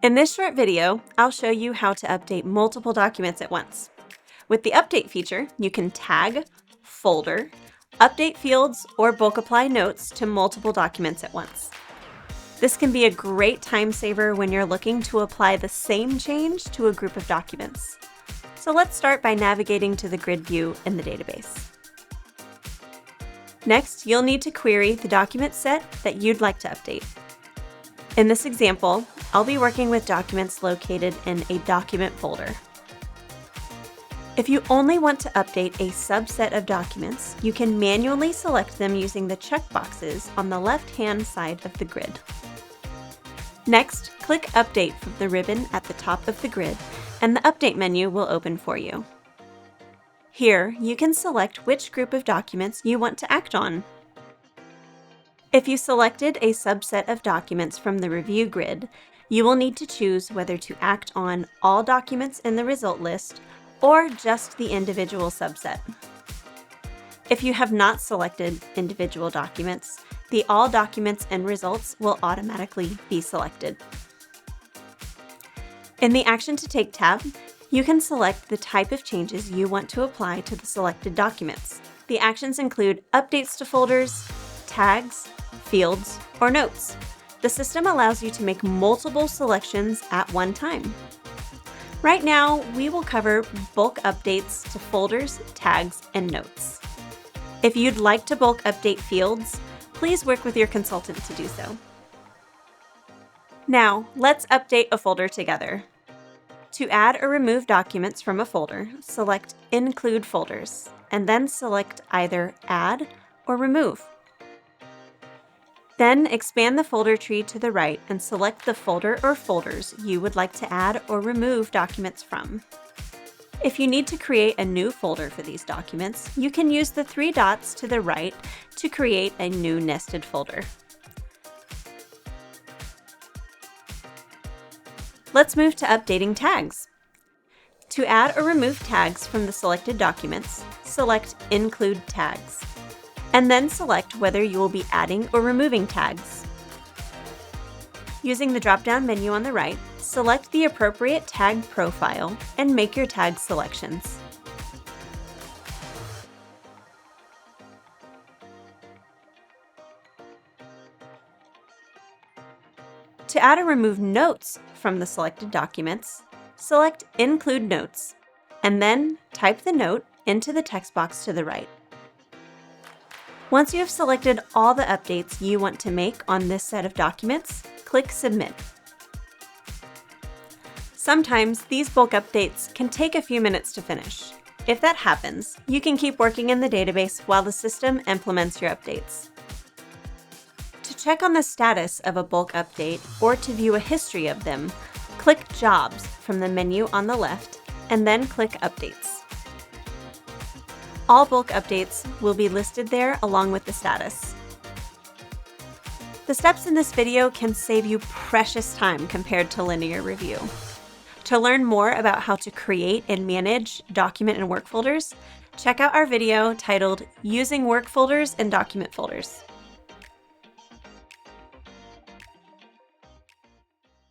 In this short video, I'll show you how to update multiple documents at once. With the Update feature, you can tag, folder, update fields, or bulk apply notes to multiple documents at once. This can be a great time saver when you're looking to apply the same change to a group of documents. So let's start by navigating to the grid view in the database. Next, you'll need to query the document set that you'd like to update. In this example, I'll be working with documents located in a document folder. If you only want to update a subset of documents, you can manually select them using the checkboxes on the left-hand side of the grid. Next, click Update from the ribbon at the top of the grid, and the Update menu will open for you. Here, you can select which group of documents you want to act on. If you selected a subset of documents from the review grid, you will need to choose whether to act on all documents in the result list or just the individual subset. If you have not selected individual documents, the All Documents and Results will automatically be selected. In the Action to Take tab, you can select the type of changes you want to apply to the selected documents. The actions include updates to folders, tags, fields, or notes. The system allows you to make multiple selections at one time. Right now, we will cover bulk updates to folders, tags, and notes. If you'd like to bulk update fields, please work with your consultant to do so. Now, let's update a folder together. To add or remove documents from a folder, select Include Folders, and then select either Add or Remove. Then expand the folder tree to the right and select the folder or folders you would like to add or remove documents from. If you need to create a new folder for these documents, you can use the three dots to the right to create a new nested folder. Let's move to updating tags. To add or remove tags from the selected documents, select Include Tags, and then select whether you will be adding or removing tags. Using the drop-down menu on the right, select the appropriate tag profile and make your tag selections. To add or remove notes from the selected documents, select Include Notes, and then type the note into the text box to the right. Once you have selected all the updates you want to make on this set of documents, click Submit. Sometimes these bulk updates can take a few minutes to finish. If that happens, you can keep working in the database while the system implements your updates. To check on the status of a bulk update or to view a history of them, click Jobs from the menu on the left and then click Updates. All bulk updates will be listed there along with the status. The steps in this video can save you precious time compared to linear review. To learn more about how to create and manage document and work folders, check out our video titled Using Work Folders and Document Folders.